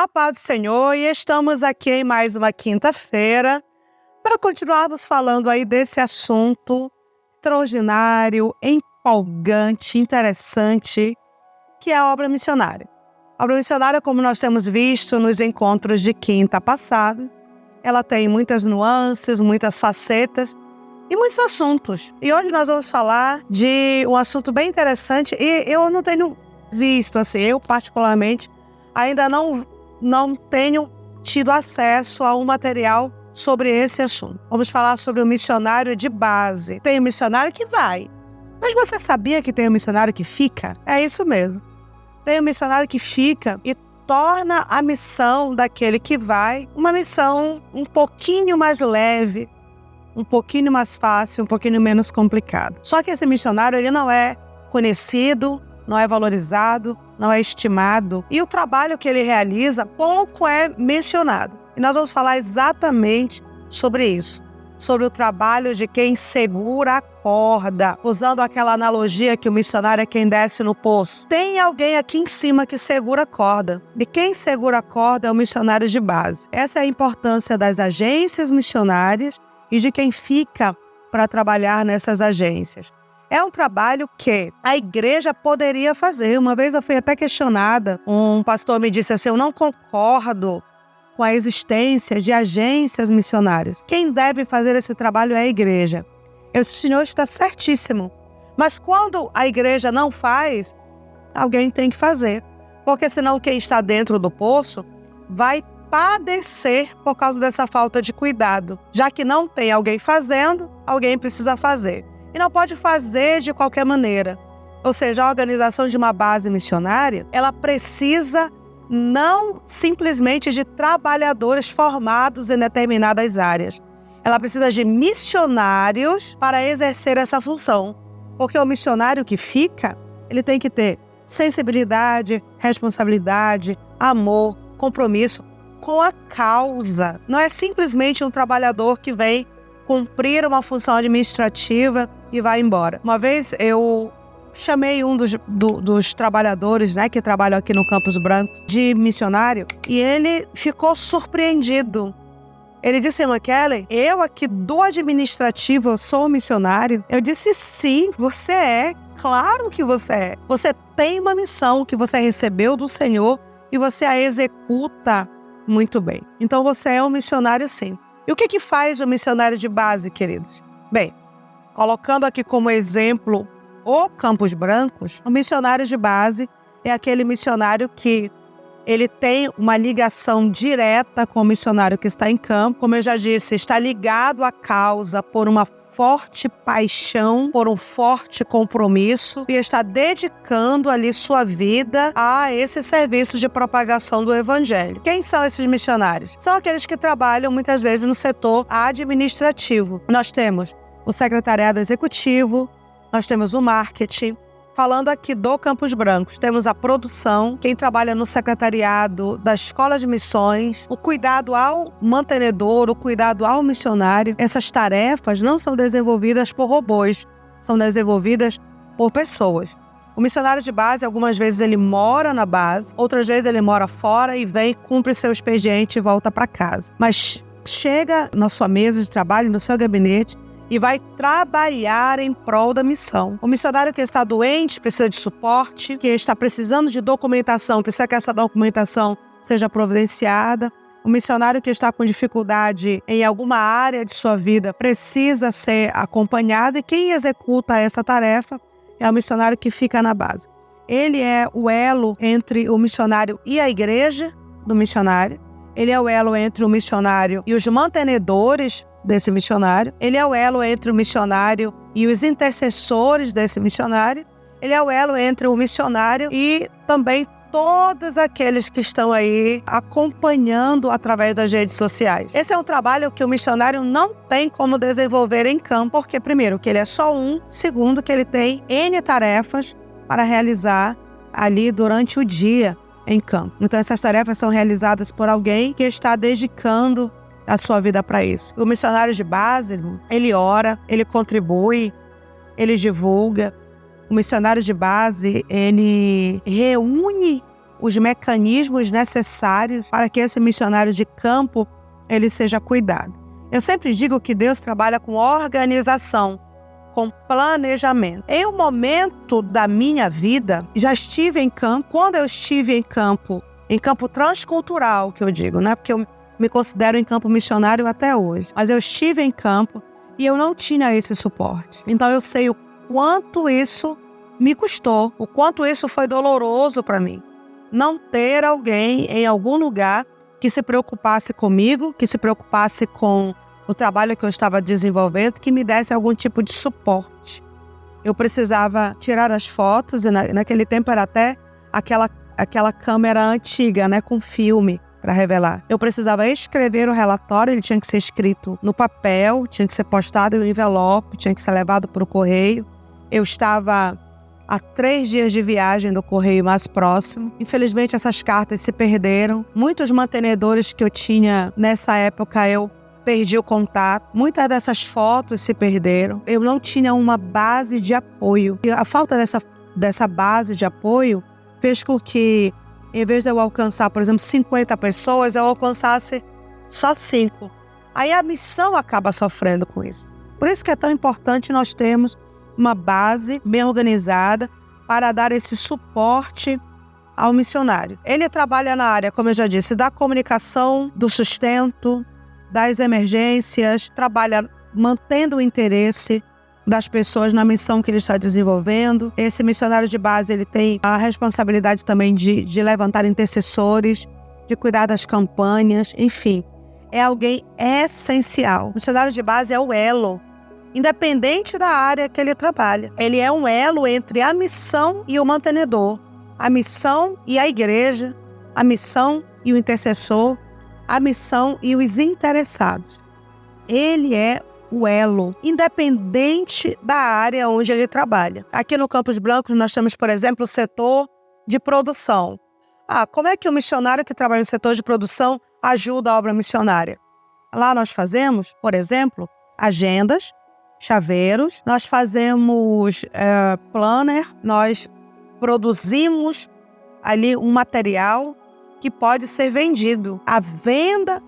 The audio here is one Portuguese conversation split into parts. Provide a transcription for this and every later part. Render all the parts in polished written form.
A paz do Senhor, e estamos aqui em mais uma quinta-feira para continuarmos falando aí desse assunto extraordinário, empolgante, interessante, que é a obra missionária. A obra missionária, como nós temos visto nos encontros de quinta passada, ela tem muitas nuances, muitas facetas e muitos assuntos. E hoje nós vamos falar de um assunto bem interessante e eu não tenho visto, assim, eu particularmente ainda não tenho tido acesso a um material sobre esse assunto. Vamos falar sobre o missionário de base. Tem um missionário que vai, mas você sabia que tem um missionário que fica? É isso mesmo. Tem um missionário que fica e torna a missão daquele que vai uma missão um pouquinho mais leve, um pouquinho mais fácil, um pouquinho menos complicado. Só que esse missionário, ele não é conhecido, não é valorizado, não é estimado. E o trabalho que ele realiza pouco é mencionado. E nós vamos falar exatamente sobre isso. Sobre o trabalho de quem segura a corda. Usando aquela analogia que o missionário é quem desce no poço. Tem alguém aqui em cima que segura a corda. E quem segura a corda é o missionário de base. Essa é a importância das agências missionárias e de quem fica para trabalhar nessas agências. É um trabalho que a igreja poderia fazer. Uma vez eu fui até questionada, um pastor me disse assim, eu não concordo com a existência de agências missionárias. Quem deve fazer esse trabalho é a igreja. O senhor está certíssimo. Mas quando a igreja não faz, alguém tem que fazer. Porque senão quem está dentro do poço vai padecer por causa dessa falta de cuidado. Já que não tem alguém fazendo, alguém precisa fazer. E não pode fazer de qualquer maneira. Ou seja, a organização de uma base missionária, ela precisa não simplesmente de trabalhadores formados em determinadas áreas. Ela precisa de missionários para exercer essa função. Porque o missionário que fica, ele tem que ter sensibilidade, responsabilidade, amor, compromisso com a causa. Não é simplesmente um trabalhador que vem cumprir uma função administrativa e vai embora. Uma vez eu chamei um dos trabalhadores, né, que trabalham aqui no Campos Branco, de missionário, e ele ficou surpreendido. Ele disse, irmã Kelly, eu aqui do administrativo, eu sou um missionário? Eu disse, sim, você é, claro que você é. Você tem uma missão que você recebeu do Senhor e você a executa muito bem. Então você é um missionário, sim. E o que faz o missionário de base, queridos? Bem, colocando aqui como exemplo o Campos Brancos, o missionário de base é aquele missionário que ele tem uma ligação direta com o missionário que está em campo. Como eu já disse, está ligado à causa por uma forte paixão, por um forte compromisso e está dedicando ali sua vida a esse serviço de propagação do evangelho. Quem são esses missionários? São aqueles que trabalham muitas vezes no setor administrativo. Nós temos o secretariado executivo, nós temos o marketing. Falando aqui do Campos Brancos, temos a produção, quem trabalha no secretariado da escola de missões, o cuidado ao mantenedor, o cuidado ao missionário. Essas tarefas não são desenvolvidas por robôs, são desenvolvidas por pessoas. O missionário de base, algumas vezes ele mora na base, outras vezes ele mora fora e vem, cumpre seu expediente e volta para casa. Mas chega na sua mesa de trabalho, no seu gabinete, e vai trabalhar em prol da missão. O missionário que está doente precisa de suporte, que está precisando de documentação, precisa que essa documentação seja providenciada. O missionário que está com dificuldade em alguma área de sua vida precisa ser acompanhado e quem executa essa tarefa é o missionário que fica na base. Ele é o elo entre o missionário e a igreja do missionário. Ele é o elo entre o missionário e os mantenedores desse missionário. Ele é o elo entre o missionário e os intercessores desse missionário. Ele é o elo entre o missionário e também todos aqueles que estão aí acompanhando através das redes sociais. Esse é um trabalho que o missionário não tem como desenvolver em campo, porque primeiro, que ele é só um, segundo, que ele tem N tarefas para realizar ali durante o dia em campo. Então essas tarefas são realizadas por alguém que está dedicando a sua vida para isso. O missionário de base, ele ora, ele contribui, ele divulga. O missionário de base, ele reúne os mecanismos necessários para que esse missionário de campo ele seja cuidado. Eu sempre digo que Deus trabalha com organização, com planejamento. Em um momento da minha vida, já estive em campo. Quando eu estive em campo transcultural, que eu digo, né? Porque eu me considero em campo missionário até hoje. Mas eu estive em campo e eu não tinha esse suporte. Então eu sei o quanto isso me custou, o quanto isso foi doloroso para mim. Não ter alguém em algum lugar que se preocupasse comigo, que se preocupasse com o trabalho que eu estava desenvolvendo, que me desse algum tipo de suporte. Eu precisava tirar as fotos, e naquele tempo era até aquela câmera antiga, né, com filme para revelar. Eu precisava escrever o relatório, ele tinha que ser escrito no papel, tinha que ser postado em um envelope, tinha que ser levado para o correio. Eu estava a 3 dias de viagem do correio mais próximo. Infelizmente, essas cartas se perderam. Muitos mantenedores que eu tinha nessa época, eu perdi o contato. Muitas dessas fotos se perderam. Eu não tinha uma base de apoio. E a falta dessa base de apoio fez com que, em vez de eu alcançar, por exemplo, 50 pessoas, eu alcançasse só 5. Aí a missão acaba sofrendo com isso. Por isso que é tão importante nós termos uma base bem organizada para dar esse suporte ao missionário. Ele trabalha na área, como eu já disse, da comunicação, do sustento, das emergências, trabalha mantendo o interesse das pessoas na missão que ele está desenvolvendo. Esse missionário de base, ele tem a responsabilidade também de levantar intercessores, de cuidar das campanhas, enfim. É alguém essencial. O missionário de base é o elo, independente da área que ele trabalha. Ele é um elo entre a missão e o mantenedor, a missão e a igreja, a missão e o intercessor, a missão e os interessados. Ele é o elo, independente da área onde ele trabalha. Aqui no Campos Blancos nós temos, por exemplo, o setor de produção. Como é que o missionário que trabalha no setor de produção ajuda a obra missionária? Lá nós fazemos, por exemplo, agendas, chaveiros, nós fazemos planner, nós produzimos ali um material que pode ser vendido. A venda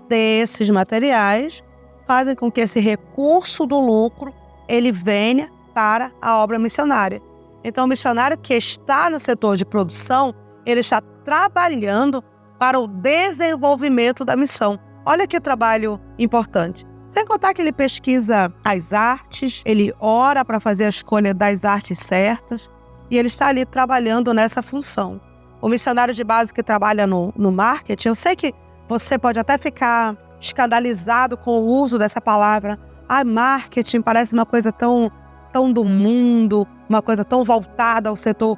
desses materiais fazem com que esse recurso do lucro ele venha para a obra missionária. Então, o missionário que está no setor de produção, ele está trabalhando para o desenvolvimento da missão. Olha que trabalho importante. Sem contar que ele pesquisa as artes, ele ora para fazer a escolha das artes certas e ele está ali trabalhando nessa função. O missionário de base que trabalha no marketing, eu sei que você pode até ficar escandalizado com o uso dessa palavra. Marketing parece uma coisa tão do mundo, uma coisa tão voltada ao setor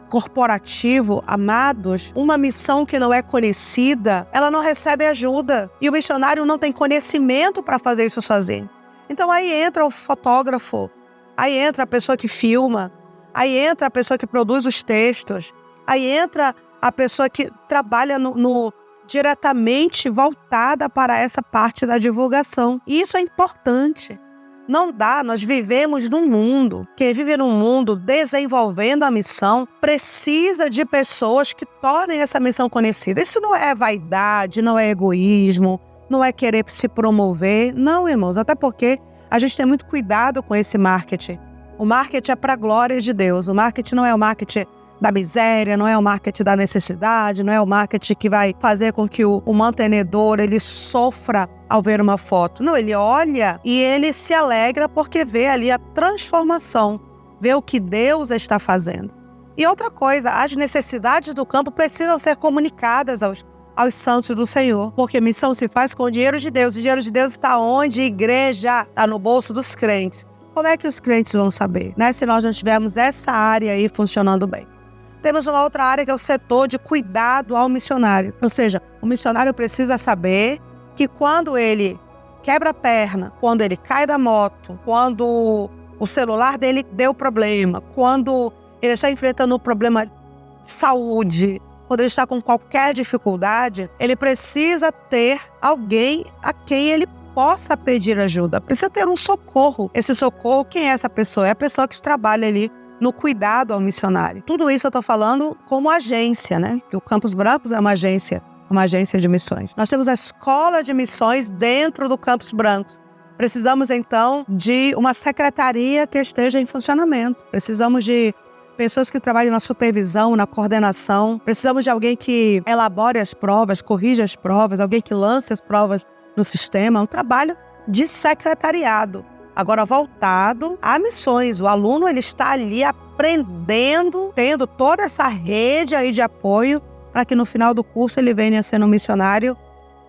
corporativo. Amados, uma missão que não é conhecida, ela não recebe ajuda. E o missionário não tem conhecimento para fazer isso sozinho. Então aí entra o fotógrafo, aí entra a pessoa que filma, aí entra a pessoa que produz os textos, aí entra a pessoa que trabalha diretamente voltada para essa parte da divulgação. E isso é importante. Não dá, nós vivemos num mundo. Quem vive num mundo desenvolvendo a missão precisa de pessoas que tornem essa missão conhecida. Isso não é vaidade, não é egoísmo, não é querer se promover. Não, irmãos, até porque a gente tem muito cuidado com esse marketing. O marketing é para a glória de Deus. O marketing não é o marketing da miséria, não é o marketing da necessidade, não é o marketing que vai fazer com que o mantenedor ele sofra ao ver uma foto. Não, ele olha e ele se alegra porque vê ali a transformação, vê o que Deus está fazendo. E outra coisa, as necessidades do campo precisam ser comunicadas aos santos do Senhor, porque missão se faz com o dinheiro de Deus. O dinheiro de Deus está onde? Igreja, está no bolso dos crentes. Como é que os crentes vão saber, né? Se nós não tivermos essa área aí funcionando bem. Temos uma outra área que é o setor de cuidado ao missionário. Ou seja, o missionário precisa saber que quando ele quebra a perna, quando ele cai da moto, quando o celular dele deu problema, quando ele está enfrentando um problema de saúde, quando ele está com qualquer dificuldade, ele precisa ter alguém a quem ele possa pedir ajuda. Precisa ter um socorro. Esse socorro, quem é essa pessoa? É a pessoa que trabalha ali no cuidado ao missionário. Tudo isso eu estou falando como agência, né? Que o Campos Brancos é uma agência de missões. Nós temos a escola de missões dentro do Campos Brancos. Precisamos, então, de uma secretaria que esteja em funcionamento. Precisamos de pessoas que trabalhem na supervisão, na coordenação. Precisamos de alguém que elabore as provas, corrija as provas, alguém que lance as provas no sistema. É um trabalho de secretariado. Agora, voltado a missões. O aluno ele está ali aprendendo, tendo toda essa rede aí de apoio para que no final do curso ele venha sendo um missionário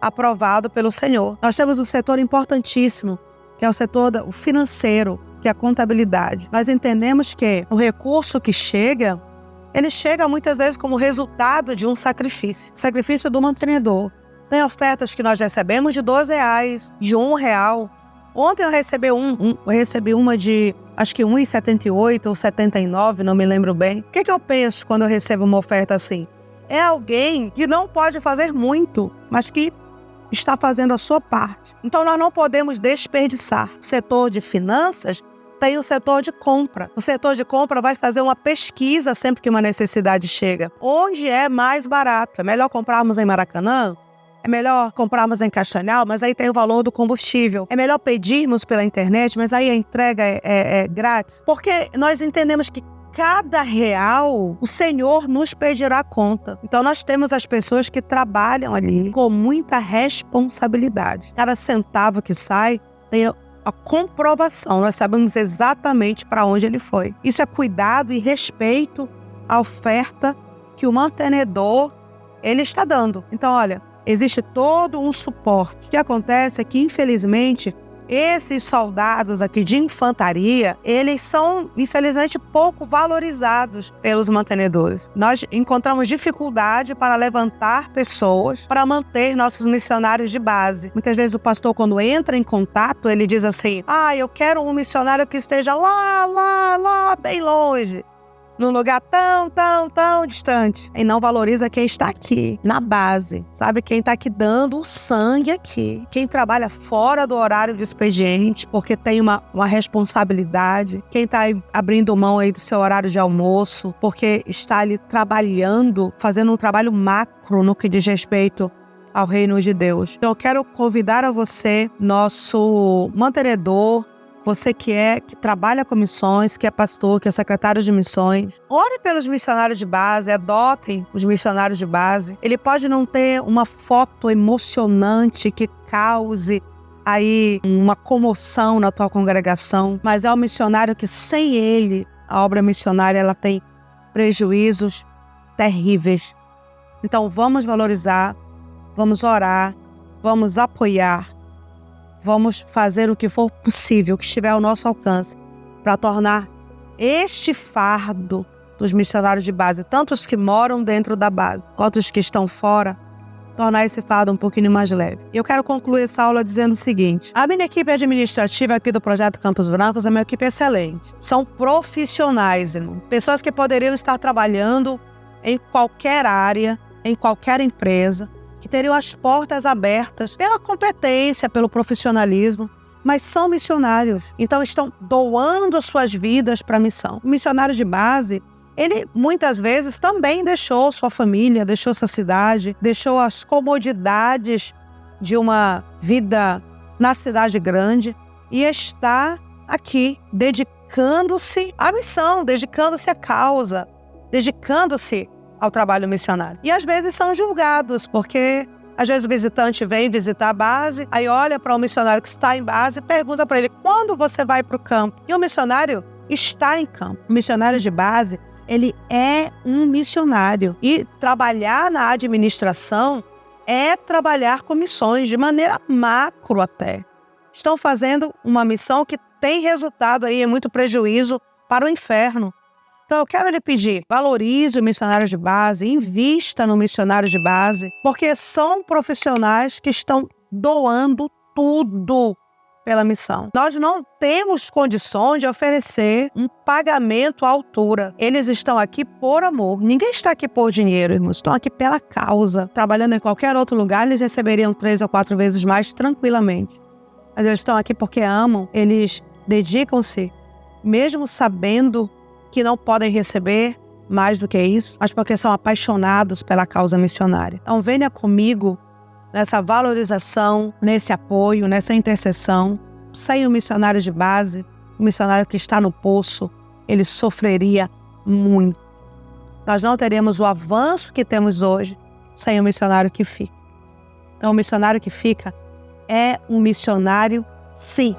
aprovado pelo Senhor. Nós temos um setor importantíssimo, que é o setor financeiro, que é a contabilidade. Nós entendemos que o recurso que chega, ele chega muitas vezes como resultado de um sacrifício. O sacrifício do mantenedor. Tem ofertas que nós recebemos de R$12, de R$1. Ontem eu recebi uma de, acho que R$1,78 ou R$79, não me lembro bem. O que eu penso quando eu recebo uma oferta assim? É alguém que não pode fazer muito, mas que está fazendo a sua parte. Então nós não podemos desperdiçar. O setor de finanças tem o setor de compra. O setor de compra vai fazer uma pesquisa sempre que uma necessidade chega. Onde é mais barato? É melhor comprarmos em Maracanã? É melhor comprarmos em Castanhal, mas aí tem o valor do combustível. É melhor pedirmos pela internet, mas aí a entrega é grátis. Porque nós entendemos que cada real, o Senhor nos pedirá conta. Então nós temos as pessoas que trabalham ali com muita responsabilidade. Cada centavo que sai tem a comprovação. Nós sabemos exatamente para onde ele foi. Isso é cuidado e respeito à oferta que o mantenedor ele está dando. Então, olha, existe todo um suporte. O que acontece é que, infelizmente, esses soldados aqui de infantaria, eles são, infelizmente, pouco valorizados pelos mantenedores. Nós encontramos dificuldade para levantar pessoas para manter nossos missionários de base. Muitas vezes o pastor, quando entra em contato, ele diz assim: eu quero um missionário que esteja lá, bem longe. Num lugar tão distante. E não valoriza quem está aqui, na base. Sabe? Quem está aqui dando o sangue aqui. Quem trabalha fora do horário de expediente, porque tem uma responsabilidade. Quem está abrindo mão aí do seu horário de almoço, porque está ali trabalhando, fazendo um trabalho macro no que diz respeito ao reino de Deus. Então eu quero convidar a você, nosso mantenedor, você que trabalha com missões, que é pastor, que é secretário de missões, ore pelos missionários de base, adotem os missionários de base. Ele pode não ter uma foto emocionante que cause aí uma comoção na tua congregação, mas é um missionário que sem ele, a obra missionária, ela tem prejuízos terríveis. Então vamos valorizar, vamos orar, vamos apoiar, vamos fazer o que for possível, o que estiver ao nosso alcance, para tornar este fardo dos missionários de base, tanto os que moram dentro da base, quanto os que estão fora, tornar esse fardo um pouquinho mais leve. E eu quero concluir essa aula dizendo o seguinte: a minha equipe administrativa aqui do Projeto Campos Brancos é uma equipe excelente. São profissionais, irmão. Pessoas que poderiam estar trabalhando em qualquer área, em qualquer empresa, que teriam as portas abertas pela competência, pelo profissionalismo, mas são missionários. Então estão doando as suas vidas para a missão. O missionário de base, ele muitas vezes também deixou sua família, deixou sua cidade, deixou as comodidades de uma vida na cidade grande e está aqui dedicando-se à missão, dedicando-se à causa, dedicando-se ao trabalho missionário. E às vezes são julgados, porque às vezes o visitante vem visitar a base, aí olha para um missionário que está em base e pergunta para ele: quando você vai para o campo? E o missionário está em campo. O missionário de base, ele é um missionário. E trabalhar na administração é trabalhar com missões, de maneira macro até. Estão fazendo uma missão que tem resultado aí, é muito prejuízo para o inferno. Então eu quero lhe pedir, valorize o missionário de base, invista no missionário de base, porque são profissionais que estão doando tudo pela missão. Nós não temos condições de oferecer um pagamento à altura. Eles estão aqui por amor. Ninguém está aqui por dinheiro, irmãos. Estão aqui pela causa. Trabalhando em qualquer outro lugar, eles receberiam 3 ou 4 vezes mais tranquilamente. Mas eles estão aqui porque amam. Eles dedicam-se, mesmo sabendo que não podem receber mais do que isso, mas porque são apaixonados pela causa missionária. Então venha comigo nessa valorização, nesse apoio, nessa intercessão. Sem o missionário de base, o missionário que está no poço, ele sofreria muito. Nós não teremos o avanço que temos hoje sem o missionário que fica. Então o missionário que fica é um missionário, sim.